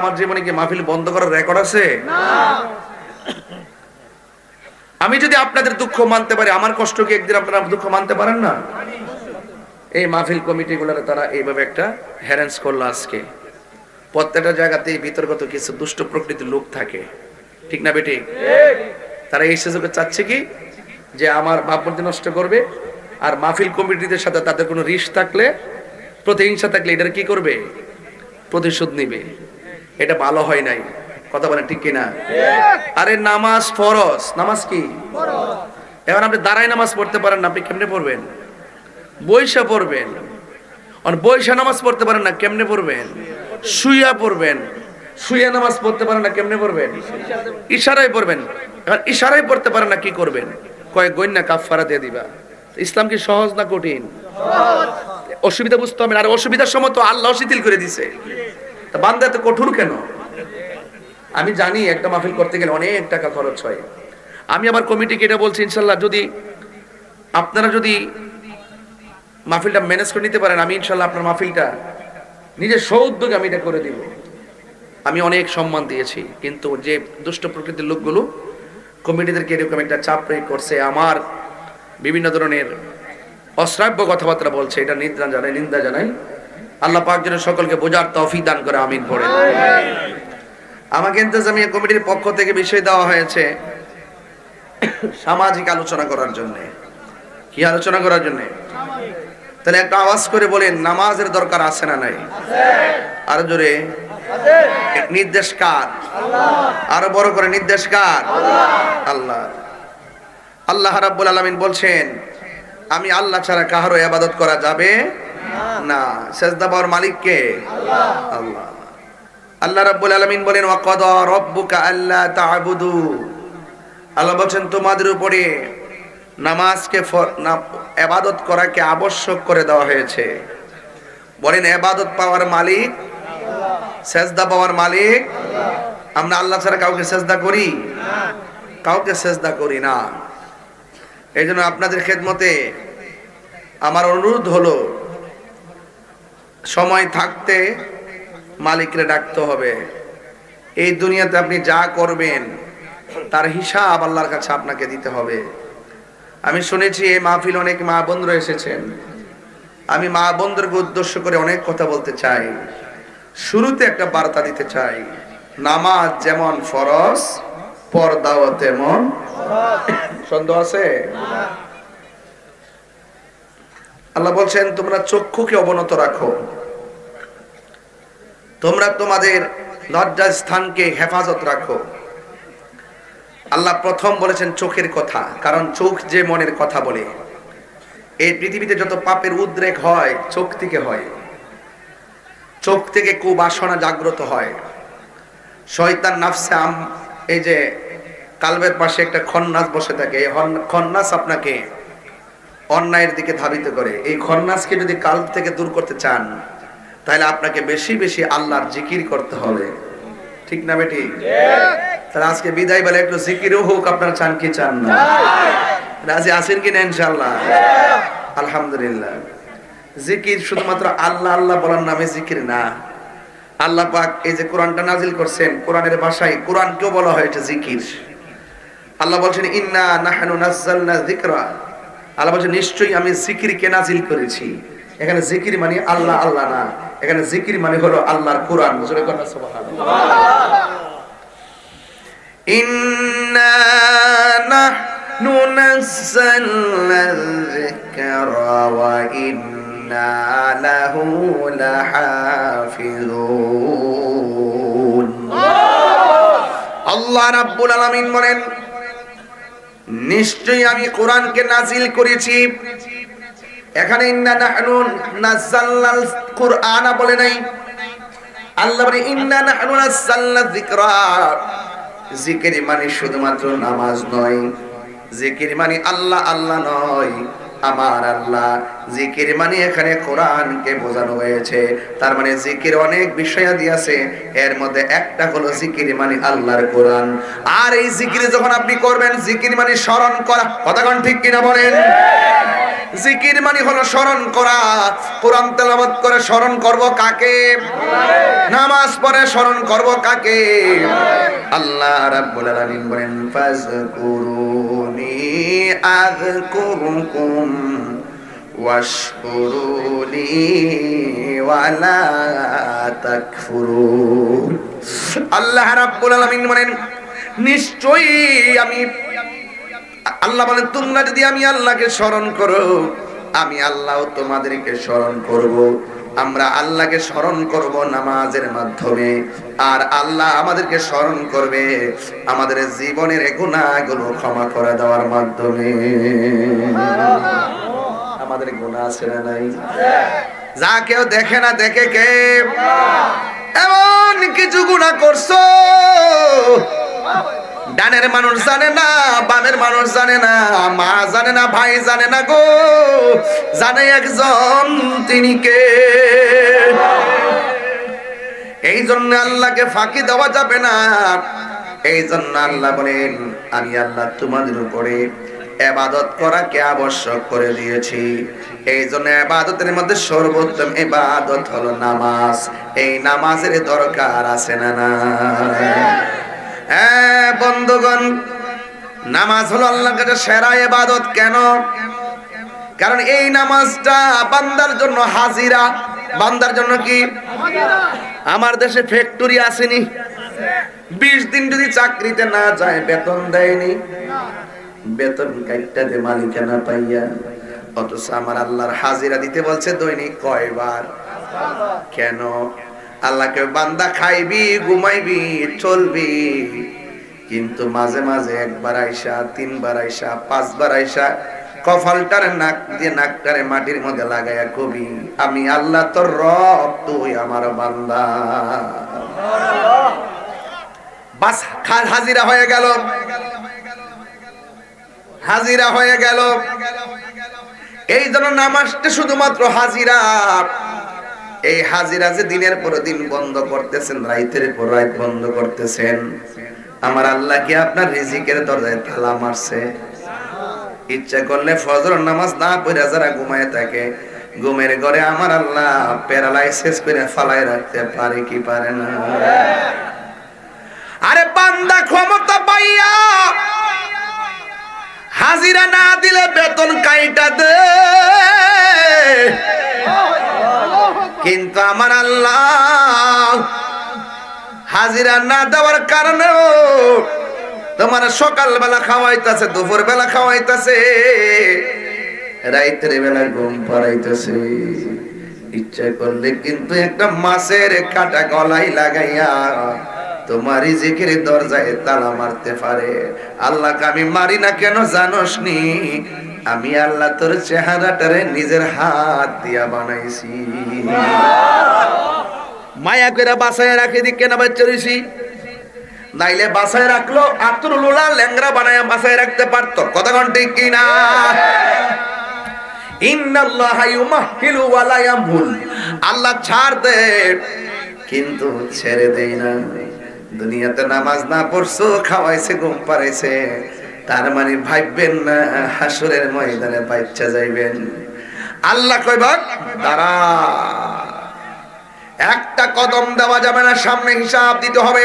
আমার জীবনে কি মাহফিল বন্ধ করার রেকর্ড আছে? না। আমি যদি আপনাদের দুঃখ মানতে পারি, আমার কষ্ট কি একদিন আপনারা দুঃখ মানতে পারেন না? এই মাহফিল কমিটিগুলোর তারা এইভাবে একটা হ্যারেন্স করলো আজকে। প্রত্যেকটা জায়গাতেই বিতর্কত কিছু দুষ্ট প্রকৃতির লোক থাকে, ঠিক না বেটি? তারা এই সুযোগে চাচ্ছে কি যে আমার ভাবমূর্তি নষ্ট করবে, আর মাহফিল কমিটিদের সাথে তাদের কোনো রিশ থাকলে, প্রতিহিংসা থাকলে এটার কি করবে? প্রতিশোধ নিবে। এটা ভালো হয় নাই, কথা বলেন ঠিক কিনা? আরে নামাজ ফরজ, নামাজ কি ফরজ। এখন আপনি দাঁড়ায় নামাজ পড়তে পারেন না, আপনি কেমনে পড়বেন? বৈশা পড়বেন। আর বৈশা নামাজ পড়তে পারেন না, কেমনে পড়বেন? শুইয়া পড়বেন। শুইয়া নামাজ পড়তে পারেন না, কেমনে পড়বেন? ইশারায় পড়বেন। এখন ইশারায় পড়তে পারেন না, কি করবেন? কয়েক গণ্যা কাফারা দিয়ে দিবা। ইসলাম কি সহজ না কঠিন? অসুবিধা বুঝতে হবে। আর অসুবিধার সময় তো আল্লাহ শিথিল করে দিছে, তা বান্দা এত কঠোর কেন? আমি জানি একটা মাহফিল করতে গেলে অনেক টাকা খরচ হয়। আমি আমার কমিটিকে এটা বলছি, ইনশাল্লাহ যদি আপনারা যদি মাহফিলটা ম্যানেজ করে নিতে পারেন, আমি ইনশাল্লাহ আপনার মাহফিলটা নিজের সৌদ্যোগে আমি এটা করে দিব। আমি অনেক সম্মান দিয়েছি, কিন্তু যে দুষ্ট প্রকৃতির লোকগুলো কমিটিদেরকে এরকম একটা চাপ প্রয়োগ করছে, আমার বিভিন্ন ধরনের অশ্রাব্য কথাবার্তা বলছে, এটা নিন্দা জানাই। আল্লাহ পাক যেন সকলকে বোঝার তৌফিক দান করে, আমিন পড়ে। আমাকে ইন্তেজামিয়া কমিটির পক্ষ থেকে বিষয় দেওয়া হয়েছে সামাজিক আলোচনা করার জন্য। কি আলোচনা করার জন্য? তাহলে একটা আওয়াজ করে বলেন, নামাজের দরকার আছে না নাই? আরো জোরে। নির্দেশ কার? আরো বড় করে, নির্দেশ কার? আল্লাহ। আল্লাহ রাব্বুল আলামিন বলছেন, আমি আল্লাহ ছাড়া কারো ইবাদত করা যাবে না। সিজদা পাওয়ার মালিক কে? আল্লাহ। আল্লাহ রাব্বুল আলামিন বলেন, ওয়া কাদা রাব্বুকা আল্লা তা'বুদু। আল্লাহ বলেন তোমাদের উপরে নামাজকে ইবাদত করাকে আবশ্যক করে দেওয়া হয়েছে। বলেন ইবাদত পাওয়ার মালিক, সিজদা পাওয়ার মালিক আল্লাহ। আমরা আল্লাহ ছাড়া কাউকে সিজদা করি না, কাউকে সিজদা করি না। এইজন্য আপনাদের খেদমতে আমার অনুরোধ হলো, সময় থাকতে মালিকরে ডাকতে হবে। এই দুনিয়াতে আপনি যা করবেন তার হিসাব আল্লাহর কাছে আপনাকে দিতে হবে। আমি শুনেছি এই মাহফিল অনেক মা বোনরা এসেছেন। আমি মা বোনদেরকে উদ্দেশ্য করে অনেক কথা বলতে চাই। শুরুতে একটা বার্তা দিতে চাই, নামাজ যেমন ফরজ, পর্দাও তেমন ফরজ। সন্দেহ আছে? আল্লাহ বলছেন, তোমরা চক্ষুকে অবনত রাখো, তোমরা তোমাদের লজ্জার স্থানকে হেফাজত রাখো। আল্লাহ প্রথম বলেছেন চোখের কথা, কারণ চোখ যে মনের কথা বলে। এই পৃথিবীতে যত পাপের উদ্রেক হয় চোখ থেকে হয়। চোখ থেকে কুবাসনা জাগ্রত হয়। শয়তান নাফসে এই যে কালবের পাশে একটা খন্নাস বসে থাকে, এই খন্নাস আপনাকে অন্যায়ের দিকে ধাবিত করে। এই খন্নাসকে যদি কালব থেকে দূর করতে চান, তাহলে আপনাকে বেশি বেশি আল্লাহর জিকির করতে হবে, ঠিক না বেটি? তাহলে আজকে বিদায় বেলা একটু জিকিরও হোক, আপনারা চান কি চান না? রাজি আছেন কিনা? ইনশাআল্লাহ, আলহামদুলিল্লাহ। জিকির শুধুমাত্র আল্লাহ আল্লাহ বলার নামে জিকির না। আল্লাহ পাক এই যে কোরআনটা নাজিল করছেন, কোরআনের ভাষায় কোরআনকেও বলা হয় এটা জিকির। আল্লাহ বলছেন, ইন্না নাহনু নাযালনা যিকরা। আল্লাহ বলছেন, নিশ্চয়ই আমি জিকিরকে নাজিল করেছি। এখানে জিকির মানে আল্লাহ আল্লাহ না, এখানে জিকির মানে হলো আল্লাহর কোরআন। জোরে বলেন সুবহানাল্লাহ। ইন্না নাহনু নাযালনা যিকরা ওয়া ইন্না লাহু লাহাফিজুন। আল্লাহ রাব্বুল আলামিন বলেন, নিশ্চয়ই আমি কোরআনকে নাজিল করেছি। এখানে ইন্না নাহনু নাযালনাল কুরআনা বলে নাই, আল্লাহ বলে ইন্না নাহনু নাযালনা যিকরা। জিকির মানে শুধুমাত্র নামাজ নয়, জিকির মানে আল্লাহ আল্লাহ নয়, আমার আল্লাহ। জিকির মানে এখানে কোরআনকে বোঝানো হয়েছে। তার মানে জিকির অনেক বিষয়াদি আছে, এর মধ্যে একটা হলো জিকির মানে আল্লাহর কোরআন। আর এই জিকির যখন আপনি করবেন, জিকির মানে স্মরণ করা। কথা কোন ঠিক কিনা বলেন? জিকির মানে হলো স্মরণ করা। কোরআন তেলাওয়াত করে স্মরণ করব কাকে? নামাজ পড়ে স্মরণ করব কাকে? আল্লাহ রাব্বুল আলামিন বলেন ফাযকুরুনি আযকুরুকুম ওয়াশকুরুলি ওয়ালা তাকফুরুন। আল্লাহ রাব্বুল আলামিন বলেন নিশ্চয়ই আমি আল্লাহ বলেন তোমরা যদি আমি আল্লাহকে স্মরণ করো আমি আল্লাহও তোমাদেরকে স্মরণ করব। আমরা আল্লাহকে স্মরণ করব নামাজের মাধ্যমে, আর আল্লাহ আমাদেরকে স্মরণ করবে আমাদের জীবনের গুনাহগুলো ক্ষমা করে দেওয়ার মাধ্যমে। আমাদের গুনাহ আছে না নাই? যা কেউ দেখে না, দেখে কে? এমন কিছু গুনাহ করছো ডানের মানুষ জানে না, বামের মানুষ জানে না, মা জানে না, ভাই জানে না গো, জানে একজন, তিনি কে? এই জন্য আল্লাহকে ফাঁকি দেওয়া যাবে না। এই জন্য আল্লাহ বলেন আমি আল্লাহ তোমাদের উপরে ইবাদত করাকে আবশ্যক করে দিয়েছি। এই জন্য ইবাদতের মধ্যে সর্বোত্তম ইবাদত হলো নামাজ। এই নামাজের দরকার আছে না না? হ্যাঁ বন্ধুগণ, নামাজ হলো আল্লাহর কাছে সেরা ইবাদত। কেন? কারণ এই নামাজটা বান্দার জন্য হাজিরা। বান্দার জন্য কি? আমার দেশে ফ্যাক্টরি আসেনি, 20 দিন যদি চাকরিতে না যায় বেতন দেয়নি, বেতন কাইটটা দে মালিকানা পাইয়া, অথচ আমার আল্লাহর হাজিরা দিতে বলছে দৈনিক কয়বার? কেন? আল্লাহকে বান্দা খাইবি, ঘুমাইবি, চলবি, কিন্তু মাঝে মাঝে একবার আইসা, 3 বার আইসা, 5 বার আইসা কপালটারে নাক দিয়ে নাকটারে মাটির মধ্যে লাগাইয়া কবি আমি আল্লাহ তোর রব, তুই আমার বান্দা। বাস হাজিরা হয়ে গেল, হাজিরা হয়ে গেল। এই জন্য নামাজটা শুধুমাত্র হাজিরা। এই হাজিরা যে দিনের পর দিন বন্ধ করতেছেন, রাইতের পর রাত বন্ধ করতেছেন, আমার আল্লাহ কি আপনার রিজিকের দরজায় তালা মারছে? ইচ্ছা করলে ফজর নামাজ না পড়ে যারা ঘুমায় থাকে, ঘুমের ঘরে আমার আল্লাহ প্যারালাইসিস করে ফালাই রাখতে পারে কি পারে না? আরে বান্দা ক্ষমতা পাইয়া হাজিরা না দিলে বেতন কাইটা দে, কিন্তু আমার আল্লাহ হাজিরা না দেওয়ার কারণেও তোমার সকাল বেলা খাওয়াইতেছে, দুপুর বেলা খাওয়াইতেছে, রাইতের বেলা ঘুম পাড়াইতেছে। ইচ্ছা করলে কিন্তু একটা মাছের কাটা গলায় লাগাইয়া তোমার রিজিকের দরজায় তালা মারতে পারে। আল্লাহকে আমি মারি না কেন জানোস নি? আমি আল্লাহ তোর চেহারাটারে নিজের হাত দিয়া বানাইছি। মায়া করে বাসায় রাখে দি কেন বাচ্চা রইছি? নাইলে বাসায় রাখলো আতরুল উলা ল্যাংরা বানায় বাসায় রাখতে পারতো। কথা কোন ঠিক কি না? ইন্নাল্লাহা ইউমাহিলু ওয়া লা ইয়ামহুল, আল্লাহ ছাড় দে কিন্তু ছেড়ে দেই না। দুনিয়াতে নামাজ না পড়ছো, খাওয়াইছে, ঘুম পাড়াইছে, তার মানে ভাববেন না হাসরের ময়দানে বাচ্চা যাইবেন। আল্লাহ কইবা দাঁড়া, একটা কদম দেওয়া যাবে না, সামনে হিসাব দিতে হবে।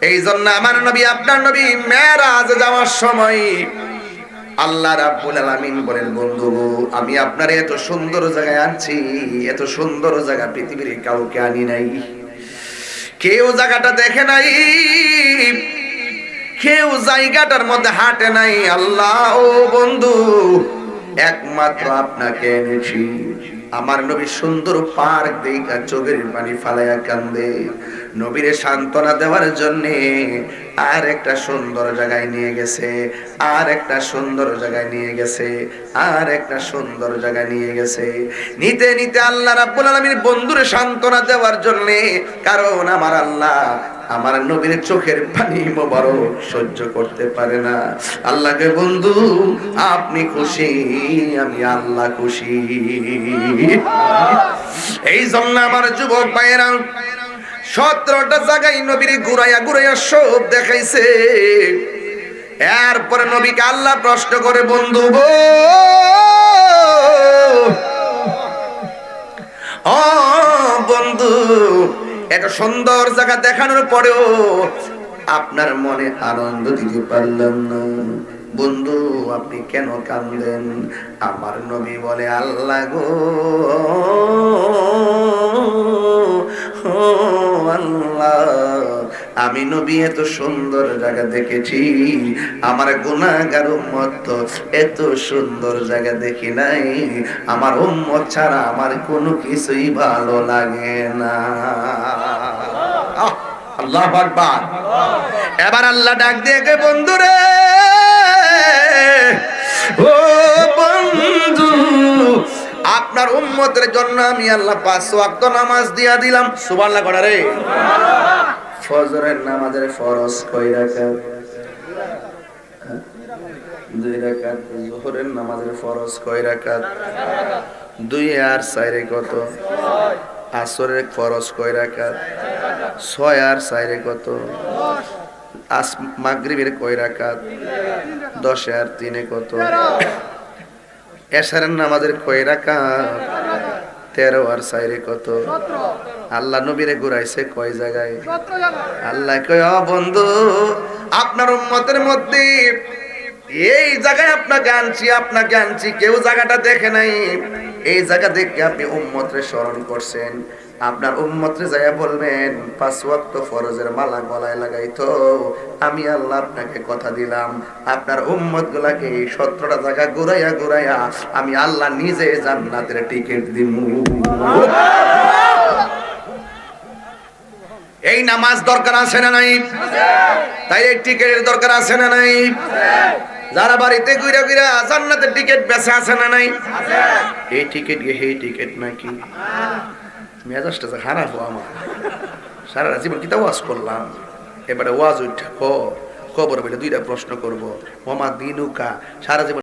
এই জন্য আমার নবী, আপনার নবী মেরাজে যাওয়ার সময় আল্লাহ রাব্বুল আলামিন বলেন বন্ধু আমি আপনারে এত সুন্দর জায়গায় আনছি, এত সুন্দর জায়গা পৃথিবীর কাউকে আনি নাই, কেউ জায়গাটা দেখে নাই, কেউ জায়গাটার মধ্যে হাঁটে নাই। আল্লাহ ও বন্ধু একমাত্র আপনাকে এনেছি। আমার নবী সুন্দর পার্ক দেখা চোখের পানি ফালাইয়া কান্দে, নবীরে সান্ত্বনা দেওয়ার জন্য আর একটা সুন্দর জায়গায় নিয়ে গেছে, আর একটা সুন্দর জায়গায় নিয়ে গেছে, আর একটা সুন্দর জায়গায় নিয়ে গেছে। নিতে নিতে আল্লাহ রাব্বুল আলামিন বন্ধুরে সান্ত্বনা দেওয়ার জন্য, কারণ আমার আল্লাহ আমার নবীর চোখের পানি মোবারক সহ্য করতে পারে না। আল্লাহকে বন্ধু আপনি খুশি, আমি আল্লাহ খুশি। এই জন্য আমার যুবক ভাইয়েরা 17টা জায়গায় নবীর ঘুরাইয়া ঘুরাইয়া সব দেখাইছে। এরপরে নবীকে আল্লাহ প্রশ্ন করে বন্ধু গো ও বন্ধু, এত সুন্দর জায়গা দেখানোর পরেও আপনার মনে আনন্দ দিতে পারলাম না। বন্ধু আপনি কেন কাঁদেন? আমার নবী বলে, আল্লাহ গো, ও আল্লাহ, আমি নবী এত সুন্দর জায়গা দেখেছি, আমার গুনাহগার উম্মত তো এত সুন্দর জায়গা দেখি নাই। আমার উম্মত ছাড়া আমার কোনো কিছুই ভালো লাগে না। আল্লাহু আকবার। এবার আল্লাহ ডাক দিয়ে কে, বন্ধুরে, ও বন্ধু, আপনার উম্মতের জন্য আমি আল্লাহ 5 ওয়াক্ত নামাজ দিয়া দিলাম। সুবহানাল্লাহ করা রে। ফজরের নামাজের ফরজ কয় রাকাত? 2 রাকাত। যোহরের নামাজের ফরজ কয় রাকাত? 2 আর 4 কত? আসরের ফরজ কয় রাকাত? 6 আর 4 কত? মাগরিবের কয় রাকাত? 10 আর 3 কত? এশারের নামাজের কয় রাকাত? 13 আর 4 কত? আল্লাহ নবীরে ঘুরাইছে কয় জায়গায়? আল্লাহ কয়, ও বন্ধু, আপনার উম্মতের মধ্যে এই জায়গায় আপনাকে আনছি, কেউ জায়গাটা দেখে নাই। এই জায়গা দেখে আপনি উম্মতরে স্মরণ করছেন। আপনার উম্মতরে যাইয়া বলবেন 5 ওয়াক্ত ফরজের মালা গলায় লাগাইতো। আমি আল্লাহ আপনাকে কথা দিলাম, আপনার উম্মত গুলাকে এই 17টা জায়গা ঘুরাইয়া আমি আল্লাহ নিজে জান্নাতের টিকিট দিব। এই নামাজ দরকার আছে না নাই? তাই এই টিকিটের দরকার আছে না নাই? যারা বাড়িতে ঘুরে ঘুরে জান্নাতের টিকিট বেচে আছে না নাই? এই টিকিট এই টিকিট নাকি? মেজাজটা খারাপ আমার। সারা জীবন কিতা ওয়াজ করলাম, এবারে ওয়াজ উঠা কবর বেটা 2টা প্রশ্ন করবো। ওমা দিনুকা, সারা জীবন